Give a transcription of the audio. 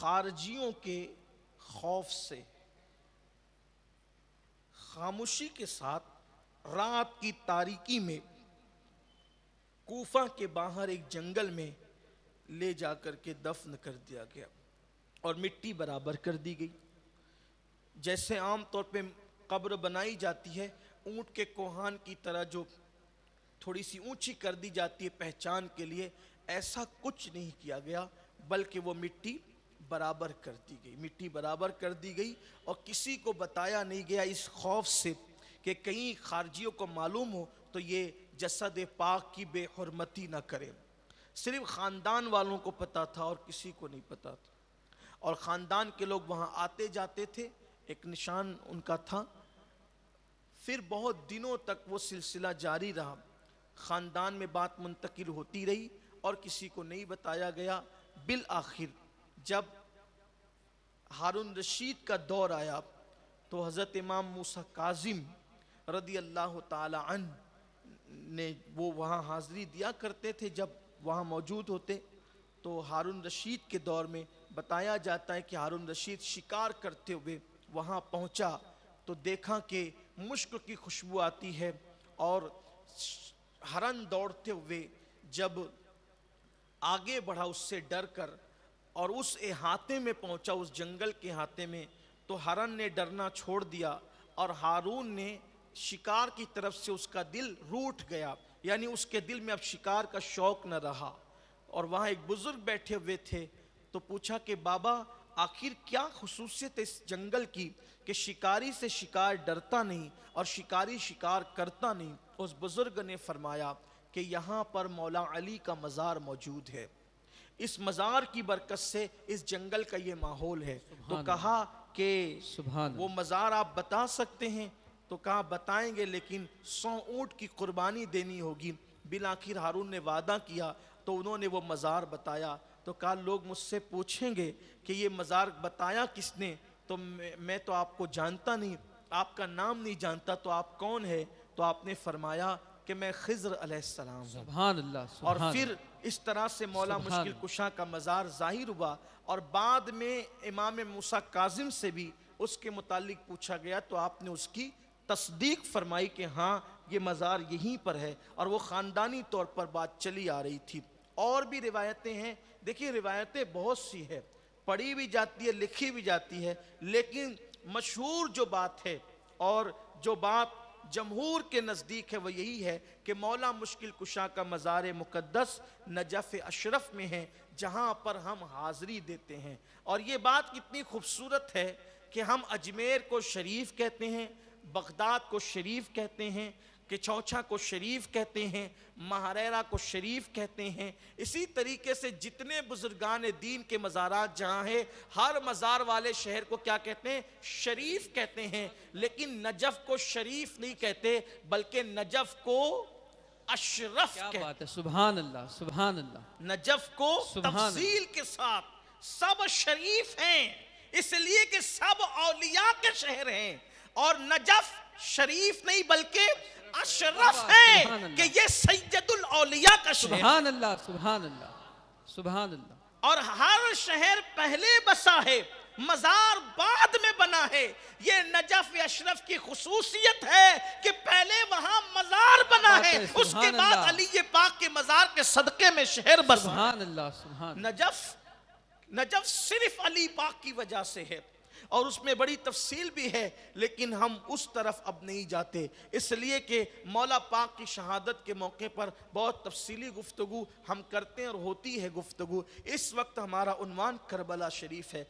خارجیوں کے خوف سے خاموشی کے ساتھ رات کی تاریکی میں کوفہ کے باہر ایک جنگل میں لے جا کر کے دفن کر دیا گیا اور مٹی برابر کر دی گئی۔ جیسے عام طور پہ قبر بنائی جاتی ہے اونٹ کے کوہان کی طرح جو تھوڑی سی اونچی کر دی جاتی ہے پہچان کے لیے، ایسا کچھ نہیں کیا گیا، بلکہ وہ مٹی برابر کر دی گئی، مٹی برابر کر دی گئی اور کسی کو بتایا نہیں گیا اس خوف سے کہ کہیں خارجیوں کو معلوم ہو تو یہ جسد پاک کی بے حرمتی نہ کرے۔ صرف خاندان والوں کو پتا تھا اور کسی کو نہیں پتا تھا، اور خاندان کے لوگ وہاں آتے جاتے تھے، ایک نشان ان کا تھا۔ پھر بہت دنوں تک وہ سلسلہ جاری رہا، خاندان میں بات منتقل ہوتی رہی اور کسی کو نہیں بتایا گیا۔ بالآخر جب ہارون رشید کا دور آیا تو حضرت امام موسیٰ کاظم رضی اللہ تعالی عنہ نے وہ وہاں حاضری دیا کرتے تھے، جب وہاں موجود ہوتے تو ہارون رشید کے دور میں بتایا جاتا ہے کہ ہارون رشید شکار کرتے ہوئے وہاں پہنچا تو دیکھا کہ مشک کی خوشبو آتی ہے، اور ہرن دوڑتے ہوئے جب آگے بڑھا اس سے ڈر کر اور اس احاطے میں پہنچا، اس جنگل کے احاطے میں، تو ہرن نے ڈرنا چھوڑ دیا اور ہارون نے شکار کی طرف سے اس کا دل روٹھ گیا، یعنی اس کے دل میں اب شکار کا شوق نہ رہا۔ اور وہاں ایک بزرگ بیٹھے ہوئے تھے تو پوچھا کہ بابا آخر کیا خصوصیت اس جنگل کی کہ شکاری سے شکار ڈرتا نہیں اور شکاری شکار کرتا نہیں؟ اس بزرگ نے فرمایا کہ یہاں پر مولا علی کا مزار موجود ہے، اس مزار کی برکت سے اس جنگل کا یہ ماحول ہے۔ تو کہا کہ وہ مزار آپ بتا سکتے ہیں؟ تو کہا بتائیں گے، لیکن 100 اونٹ کی قربانی دینی ہوگی۔ بالآخر ہارون نے وعدہ کیا تو انہوں نے وہ مزار بتایا۔ تو کہا لوگ مجھ سے پوچھیں گے کہ یہ مزار بتایا کس نے، تو میں تو آپ کو جانتا نہیں، آپ کا نام نہیں جانتا، تو آپ کون ہے؟ تو آپ نے فرمایا کہ میں خضر علیہ السلام ہوں۔ سبحان اللہ، اور پھر اس طرح سے مولا مشکل کشا کا مزار ظاہر ہوا، اور بعد میں امام موسیٰ کاظم سے بھی اس کے متعلق پوچھا گیا تو آپ نے اس کی تصدیق فرمائی کہ ہاں یہ مزار یہیں پر ہے، اور وہ خاندانی طور پر بات چلی آ رہی تھی۔ اور بھی روایتیں ہیں، دیکھیے روایتیں بہت سی ہے، پڑھی بھی جاتی ہے، لکھی بھی جاتی ہے، لیکن مشہور جو بات ہے اور جو بات جمہور کے نزدیک ہے وہ یہی ہے کہ مولا مشکل کشا کا مزار مقدس نجف اشرف میں ہے، جہاں پر ہم حاضری دیتے ہیں۔ اور یہ بات کتنی خوبصورت ہے کہ ہم اجمیر کو شریف کہتے ہیں، بغداد کو شریف کہتے ہیں، کہ چوچھا کو شریف کہتے ہیں، مہریرہ کو شریف کہتے ہیں۔ اسی طریقے سے جتنے بزرگان دین کے مزارات جہاں ہیں، ہر مزار والے شہر کو کیا کہتے ہیں؟ شریف کہتے ہیں۔ لیکن نجف کو شریف نہیں کہتے، بلکہ نجف کو اشرف کہتے ہیں۔ کیا بات ہے، سبحان اللہ، سبحان اللہ۔ نجف کو تفصیل کے ساتھ سب شریف ہیں، اس لیے کہ سب اولیاء کے شہر ہیں، اور نجف شریف نہیں بلکہ اشرف ہے کہ یہ سید الاولیاء کا شہر ہے۔ سبحان اللہ، سبحان اللہ، سبحان اللہ۔ اور ہر شہر پہلے بسا ہے، مزار بعد میں بنا ہے۔ یہ نجف اشرف کی خصوصیت ہے کہ پہلے وہاں مزار بنا ہے، اس کے بعد علی پاک کے مزار کے صدقے میں شہر بسا۔ سبحان اللہ، سبحان اللہ۔ نجف صرف علی پاک کی وجہ سے ہے، اور اس میں بڑی تفصیل بھی ہے، لیکن ہم اس طرف اب نہیں جاتے، اس لیے کہ مولا پاک کی شہادت کے موقع پر بہت تفصیلی گفتگو ہم کرتے ہیں اور ہوتی ہے گفتگو۔ اس وقت ہمارا عنوان کربلا شریف ہے۔